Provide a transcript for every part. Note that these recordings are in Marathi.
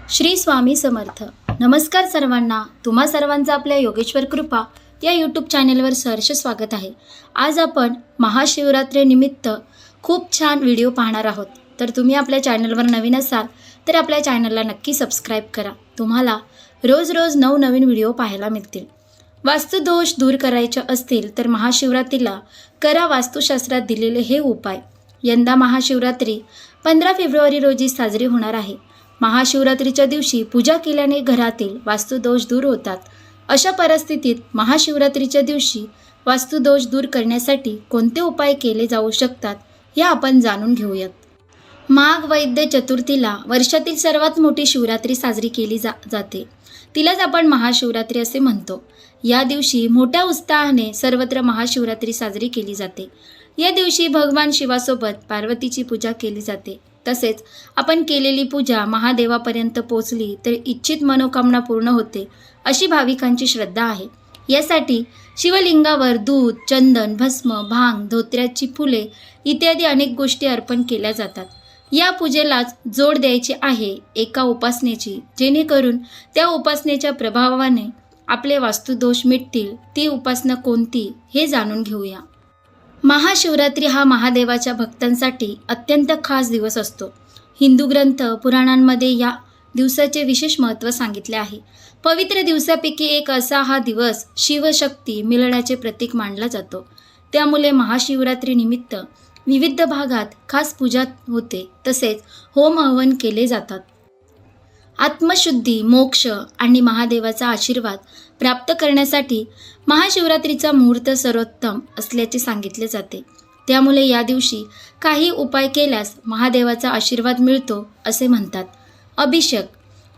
श्री स्वामी समर्थ. नमस्कार सर्वांना. तुम्हा सर्वांचं आपल्या योगेश्वर कृपा या यूट्यूब चॅनलवर सहर्ष स्वागत आहे. आज आपण महाशिवरात्रीनिमित्त खूप छान व्हिडिओ पाहणार आहोत. तर तुम्ही आपल्या चॅनलवर नवीन असाल तर आपल्या चॅनलला नक्की सबस्क्राईब करा. तुम्हाला रोज रोज नवनवीन व्हिडिओ पाहायला मिळतील. वास्तुदोष दूर करायचे असतील तर महाशिवरात्रीला करा वास्तुशास्त्रात दिलेले हे उपाय. यंदा महाशिवरात्री 15 फेब्रुवारी रोजी साजरी होणार आहे. महाशिवरात्रीच्या दिवशी पूजा केल्याने घरातील वास्तुदोष दूर होतात. अशा परिस्थितीत महाशिवरात्रीच्या दिवशी वास्तुदोष दूर करण्यासाठी कोणते उपाय केले जाऊ शकतात हे आपण जाणून घेऊयात. माघ वैद्य चतुर्थीला वर्षातील सर्वात मोठी शिवरात्री साजरी केली जाते. तिलाच आपण महाशिवरात्री असे म्हणतो. या दिवशी मोठ्या उत्साहाने सर्वत्र महाशिवरात्री साजरी केली जाते. या दिवशी भगवान शिवासोबत पार्वतीची पूजा केली जाते. तसेच आपण केलेली पूजा महादेवापर्यंत पोचली तर इच्छित मनोकामना पूर्ण होते अशी भाविकांची श्रद्धा आहे. यासाठी शिवलिंगावर दूध, चंदन, भस्म, भांग, धोत्र्याची फुले इत्यादी अनेक गोष्टी अर्पण केल्या जातात. या पूजेलाच जोड द्यायची आहे एका उपासनेची, जेणेकरून त्या उपासनेच्या प्रभावाने आपले वास्तुदोष मिटतील. ती उपासना कोणती हे जाणून घेऊया. महाशिवरात्री हा महादेवाच्या भक्तांसाठी अत्यंत खास दिवस असतो. हिंदू ग्रंथ पुराणांमध्ये या दिवसाचे विशेष महत्त्व सांगितले आहे. पवित्र दिवसापैकी एक असा हा दिवस शिवशक्ती मिळण्याचे प्रतीक मानला जातो. त्यामुळे महाशिवरात्रीनिमित्त विविध भागात खास पूजा होते. तसेच होम हवन केले जातात. आत्मशुद्धी, मोक्ष आणि महादेवाचा आशीर्वाद प्राप्त करण्यासाठी महाशिवरात्रीचा मुहूर्त सर्वोत्तम असल्याचे सांगितले जाते. त्यामुळे या दिवशी काही उपाय केल्यास महादेवाचा आशीर्वाद मिळतो असे म्हणतात. अभिषेक.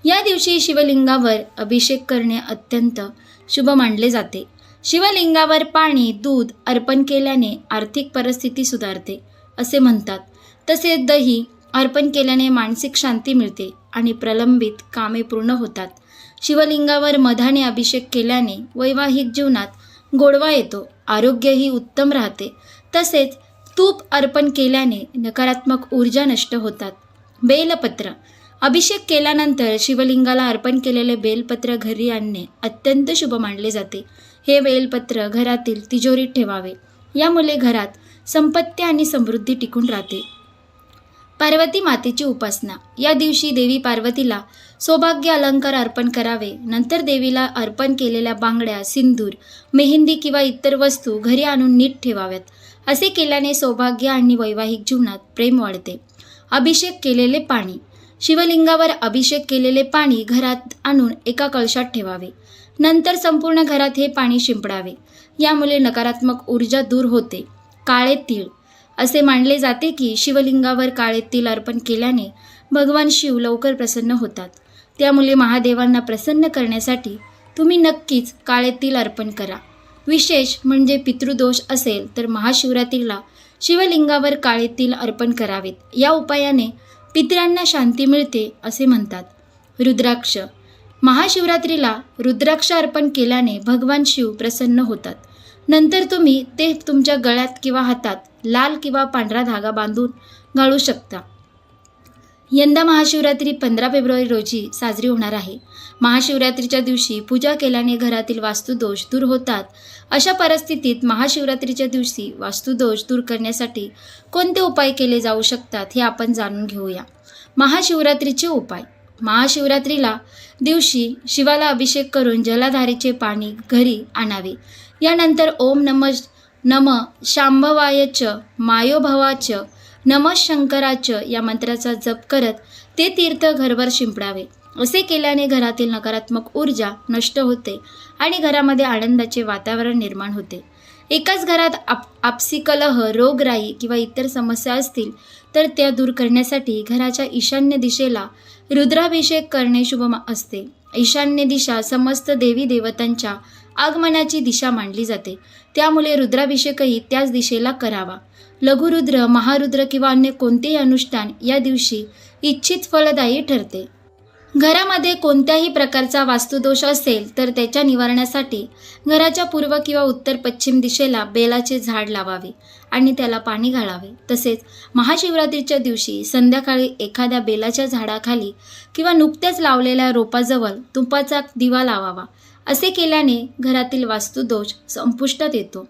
या दिवशी शिवलिंगावर अभिषेक करणे अत्यंत शुभ मानले जाते. शिवलिंगावर पाणी, दूध अर्पण केल्याने आर्थिक परिस्थिती सुधारते असे म्हणतात. तसेच दही अर्पण केल्याने मानसिक शांती मिळते आणि प्रलंबित कामे पूर्ण होतात. शिवलिंगावर मधाने अभिषेक केल्याने वैवाहिक जीवनात गोडवा येतो, आरोग्यही उत्तम राहते. तसेच तूप अर्पण केल्याने नकारात्मक ऊर्जा नष्ट होतात. बेलपत्र. अभिषेक केल्यानंतर शिवलिंगाला अर्पण केलेले बेलपत्र घरी आणणे अत्यंत शुभ मानले जाते. हे बेलपत्र घरातील तिजोरीत ठेवावे. यामुळे घरात संपत्ती आणि समृद्धी टिकून राहते. पार्वती मातेची उपासना. या दिवशी देवी पार्वतीला सौभाग्य अलंकार अर्पण करावे. नंतर देवीला अर्पण केलेल्या बांगड्या, सिंदूर, मेहंदी किंवा इतर वस्तू घरी आणून नीट ठेवाव्यात. असे केल्याने सौभाग्य आणि वैवाहिक जीवनात प्रेम वाढते. अभिषेक केलेले पाणी. शिवलिंगावर अभिषेक केलेले पाणी घरात आणून एका कळशात ठेवावे. नंतर संपूर्ण घरात हे पाणी शिंपडावे. यामुळे नकारात्मक ऊर्जा दूर होते. काळे तीळ. असे मानले जाते की शिवलिंगावर काळे तीळ अर्पण केल्याने भगवान शिव लवकर प्रसन्न होतात. त्यामुळे महादेवांना प्रसन्न करण्यासाठी तुम्ही नक्कीच काळे तीळ अर्पण करा. विशेष म्हणजे पितृदोष असेल तर महाशिवरात्रीला शिवलिंगावर काळे तीळ अर्पण करावेत. या उपायाने पितरांना शांती मिळते असे म्हणतात. रुद्राक्ष. महाशिवरात्रीला रुद्राक्ष अर्पण केल्याने भगवान शिव प्रसन्न होतात. नंतर तुम्ही ते तुमच्या गळ्यात किंवा हातात लाल किंवा पांढरा धागा बांधून घालू शकता. यंदा महाशिवरात्री 15 फेब्रुवारी रोजी साजरी होणार आहे. महाशिवरात्रीच्या दिवशी पूजा केल्याने घरातील वास्तुदोष दूर होतात. अशा परिस्थितीत महाशिवरात्रीच्या दिवशी वास्तुदोष दूर करण्यासाठी कोणते उपाय केले जाऊ शकतात हे आपण जाणून घेऊया. महाशिवरात्रीचे उपाय. महाशिवरात्रीला दिवशी शिवाला अभिषेक करून जलाधारेचे पाणी घरी आणावे. यानंतर ओम नम शांभवायच मायोभवाच नमः शंकराच या मंत्राचा जप करत ते तीर्थ घरभर शिंपडावे. असे केल्याने घरातील नकारात्मक ऊर्जा नष्ट होते आणि घरामध्ये आनंदाचे वातावरण निर्माण होते. एकाच घरात आपसी कलह, रोगराई किंवा इतर समस्या असतील तर त्या दूर करण्यासाठी घराच्या ईशान्य दिशेला रुद्राभिषेक करणे शुभ असते. ईशान्य दिशा समस्त देवी देवतांच्या आगमनाची दिशा मानली जाते. त्यामुळे रुद्राभिषेकही त्याच दिशेला करावा. लघुरुद्र, महारुद्र किंवा अन्य कोणतेही अनुष्ठान या दिवशी इच्छित फलदायी ठरते. घरामध्ये कोणत्याही प्रकारचा वास्तुदोष असेल तर त्याच्या निवारणासाठी घराच्या पूर्व किंवा उत्तर पश्चिम दिशेला बेलाचे झाड लावावे आणि त्याला पाणी घालावे. तसेच महाशिवरात्रीच्या दिवशी संध्याकाळी एखाद्या बेलाच्या झाडाखाली किंवा नुकत्याच लावलेल्या रोपाजवळ तुपाचा दिवा लावावा. असे केल्याने घरातील वास्तुदोष संपुष्टात येतो.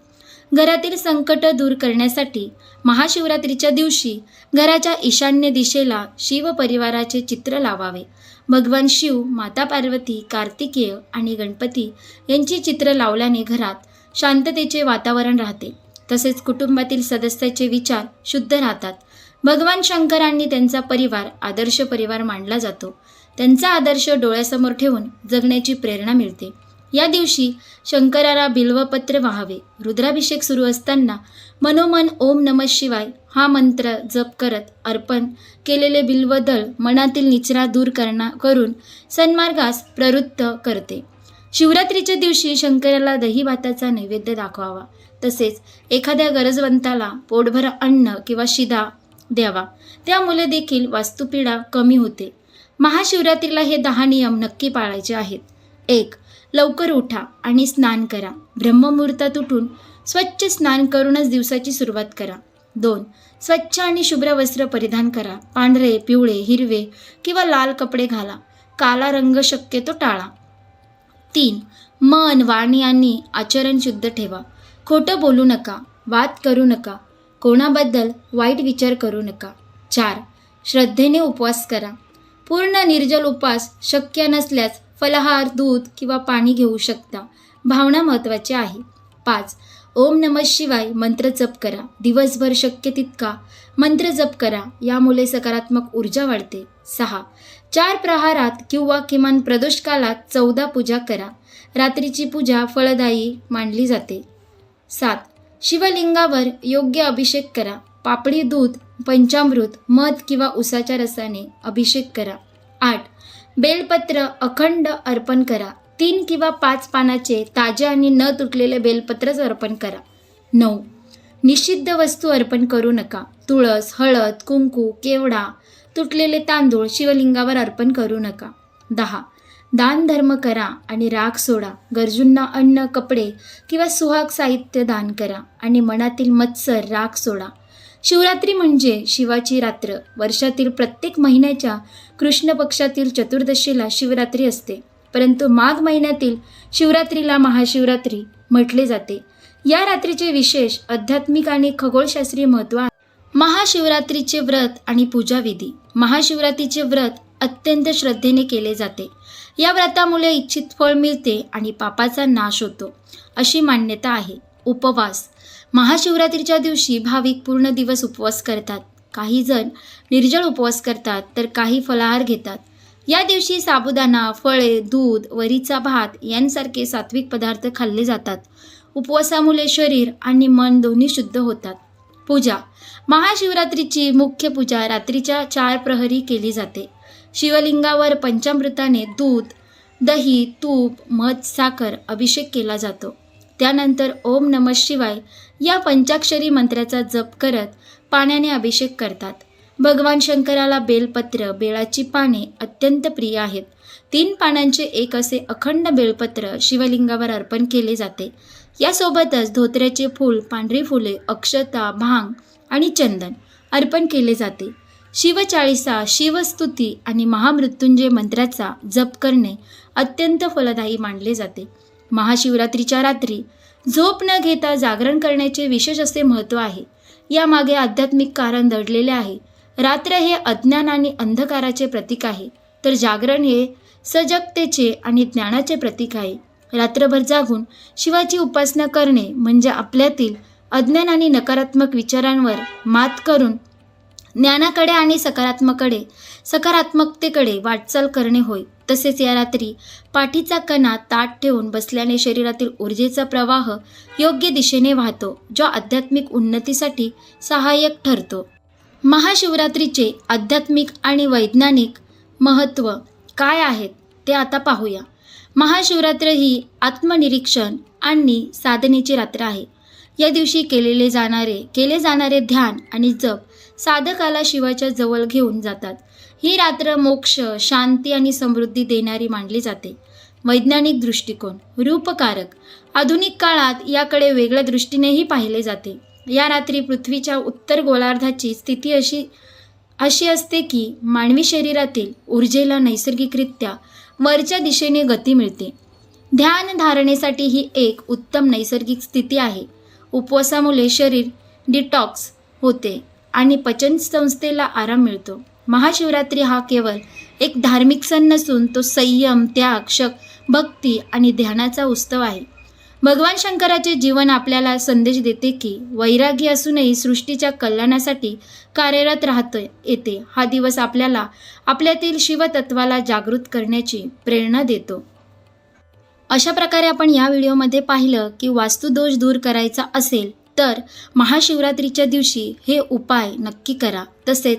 घरातील संकट दूर करण्यासाठी महाशिवरात्रीच्या दिवशी घराच्या ईशान्य दिशेला शिव परिवाराचे चित्र लावावे. भगवान शिव, माता पार्वती, कार्तिकेय आणि गणपती यांची चित्र लावल्याने घरात शांततेचे वातावरण राहते. तसेच कुटुंबातील सदस्याचे विचार शुद्ध राहतात. भगवान शंकरांनी त्यांचा परिवार आदर्श परिवार मानला जातो. त्यांचा आदर्श डोळ्यासमोर ठेवून जगण्याची प्रेरणा मिळते. या दिवशी शंकराला बिल्वपत्र वाहावे. रुद्राभिषेक सुरू असताना मनोमन ओम नमः शिवाय हा मंत्र जप करत अर्पण केलेले बिल्वदल मनातील निचरा दूर करून सन्मार्गास प्रवृत्त करते. शिवरात्रीच्या दिवशी शंकराला दही भाताचा नैवेद्य दाखवावा. तसेच एखाद्या गरजवंताला पोटभर अन्न किंवा शिदा द्यावा. त्यामुळे देखील वास्तुपीडा कमी होते. महाशिवरात्रीला हे 10 नियम नक्की पाळायचे आहेत. 1. लवकर उठा आणि स्नान करा. ब्रह्ममुहूर्तात उठून स्वच्छ स्नान करूनच दिवसाची सुरुवात करा. 2. स्वच्छ आणि शुभ्र वस्त्र परिधान करा. पांढरे, पिवळे, हिरवे किंवा लाल कपडे घाला. काला रंग शक्यतो टाळा. 3. मन, वाणी आणि आचरण शुद्ध ठेवा. खोटं बोलू नका. वाद करू नका. कोणाबद्दल वाईट विचार करू नका. 4. श्रद्धेने उपवास करा. पूर्ण निर्जल उपवास शक्य नसल्यास फलाहार, दूध किंवा पाणी घेऊ शकता. भावना महत्त्वाची आहे. 5. ओम नमः शिवाय मंत्र जप करा. दिवसभर शक्य तितका मंत्र जप करा. यामुळे सकारात्मक ऊर्जा वाढते. 6. 4 प्रहारात किंवा किमान प्रदोष कालात 14 पूजा करा. रात्रीची पूजा फलदायी मानली जाते. 7. शिवलिंगावर योग्य अभिषेक करा. पापडी, दूध, पंचामृत, मध किंवा उसाच्या रसाने अभिषेक करा. 8. बेलपत्र अखंड अर्पण करा. 3 किंवा 5 पानाचे ताजे आणि न तुटलेले बेलपत्रच अर्पण करा. 9. निषिद्ध वस्तू अर्पण करू नका. तुळस, हळद, कुंकू, केवडा, तुटलेले तांदूळ शिवलिंगावर अर्पण करू नका. 10. दान धर्म करा आणि राग सोडा. गरजूंना अन्न, कपडे किंवा सुहाग साहित्य दान करा आणि मनातील मत्सर, राग सोडा. शिवरात्री म्हणजे शिवाची रात्र. वर्षातील प्रत्येक महिन्याच्या कृष्ण पक्षातील चतुर्दशीला शिवरात्री असते. परंतु माघ महिन्यातील शिवरात्रीला महाशिवरात्री म्हटले जाते. या रात्रीचे विशेष आध्यात्मिक आणि खगोलशास्त्रीय महत्त्व आहे. महाशिवरात्रीचे व्रत आणि पूजाविधी. महाशिवरात्रीचे व्रत अत्यंत श्रद्धेने केले जाते. या व्रतामुळे इच्छित फळ मिळते आणि पापाचा नाश होतो अशी मान्यता आहे. उपवास. महाशिवरात्रीच्या दिवशी भाविक पूर्ण दिवस उपवास करतात. काही जण निर्जळ उपवास करतात तर काही फलाहार घेतात. या दिवशी साबुदाणा, फळे, दूध, वरीचा भात यांसारखे सात्विक पदार्थ खाल्ले जातात. उपवासामुळे शरीर आणि मन दोन्ही शुद्ध होतात. पूजा. महाशिवरात्रीची मुख्य पूजा रात्रीच्या 4 प्रहरी केली जाते. शिवलिंगावर पंचामृताने दूध, दही, तूप, मध, साखर अभिषेक केला जातो. त्यानंतर ओम नमः शिवाय या पंचाक्षरी मंत्राचा जप करत पाण्याने अभिषेक करतात. भगवान शंकराला बेलपत्र, बेलाची पाने अत्यंत प्रिय आहेत. 3 पानांचे एक असे अखंड बेलपत्र शिवलिंगावर अर्पण केले जाते. यासोबतच धोत्र्याचे फूल, पांढरी फुले, अक्षता, भांग आणि चंदन अर्पण केले जाते. शिवचाळीसा, शिवस्तुती आणि महामृत्युंजय मंत्राचा जप करणे अत्यंत फलदायी मानले जाते. महाशिवरात्रीच्या रात्री झोप न घेता जागरण करण्याचे विशेष असे महत्त्व आहे. यामागे आध्यात्मिक कारण दडलेले आहे. रात्र हे अज्ञान आणि अंधकाराचे प्रतीक आहे, तर जागरण हे सजगतेचे आणि ज्ञानाचे प्रतीक आहे. रात्रभर जागून शिवाची उपासना करणे म्हणजे आपल्यातील अज्ञान आणि नकारात्मक विचारांवर मात करून ज्ञानाकडे आणि सकारात्मकतेकडे वाटचाल करणे होय. तसेच या रात्री पाठीचा कणा ताठ ठेवून बसल्याने शरीरातील ऊर्जेचा प्रवाह योग्य दिशेने वाहतो, जो आध्यात्मिक उन्नतीसाठी सहाय्यक ठरतो. महाशिवरात्रीचे आध्यात्मिक आणि वैज्ञानिक महत्त्व काय आहेत ते आता पाहूया. महाशिवरात्र ही आत्मनिरीक्षण आणि साधनेची रात्र आहे. या दिवशी केले जाणारे ध्यान आणि जप साधकाला शिवाच्या जवळ घेऊन जातात. ही रात्र मोक्ष, शांती आणि समृद्धी देणारी मानली जाते. वैज्ञानिक दृष्टिकोन, रूपकारक. आधुनिक काळात याकडे वेगळ्या दृष्टीनेही पाहिले जाते. या रात्री पृथ्वीच्या उत्तर गोलार्धाची स्थिती अशी असते की मानवी शरीरातील ऊर्जेला नैसर्गिकरित्या वरच्या दिशेने गती मिळते. ध्यान धारणेसाठी ही एक उत्तम नैसर्गिक स्थिती आहे. उपवासामुळे शरीर डिटॉक्स होते आणि पचनसंस्थेला आराम मिळतो. महाशिवरात्री हा केवळ एक धार्मिक सण नसून तो संयम, त्याग, भक्ती आणि ध्यानाचा उत्सव आहे. भगवान शंकराचे जीवन आपल्याला संदेश देते की वैरागी असूनही सृष्टीच्या कल्याणासाठी कार्यरत येते. हा दिवस आपल्याला आपल्यातील शिवतत्वाला जागृत करण्याची प्रेरणा देतो. अशा प्रकारे आपण या व्हिडिओमध्ये पाहिलं की वास्तुदोष दूर करायचा असेल तर महाशिवरात्रीच्या दिवशी हे उपाय नक्की करा. तसेच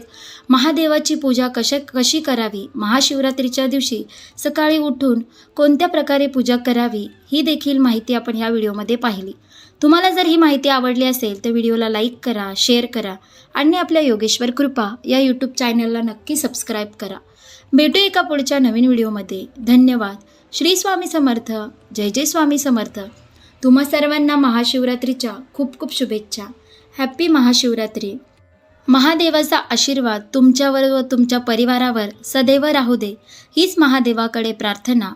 महादेवाची पूजा कशी करावी, महाशिवरात्रीच्या दिवशी सकाळी उठून कोणत्या प्रकारे पूजा करावी ही देखील माहिती आपण ह्या व्हिडिओमध्ये पाहिली. तुम्हाला जर ही माहिती आवडली असेल तर व्हिडिओला लाईक करा, शेअर करा आणि आपल्या योगेश्वर कृपा या यूट्यूब चॅनलला नक्की सबस्क्राईब करा. भेटू एका पुढच्या नवीन व्हिडिओमध्ये. धन्यवाद. श्री स्वामी समर्थ. जय जय स्वामी समर्थ. तुम्हा सर्वांना महाशिवरात्रीच्या खूप खूप शुभेच्छा. हॅप्पी महाशिवरात्री. महादेवाचा आशीर्वाद तुमच्यावर व तुमच्या परिवारावर सदैव राहू दे हीच महादेवाकडे प्रार्थना.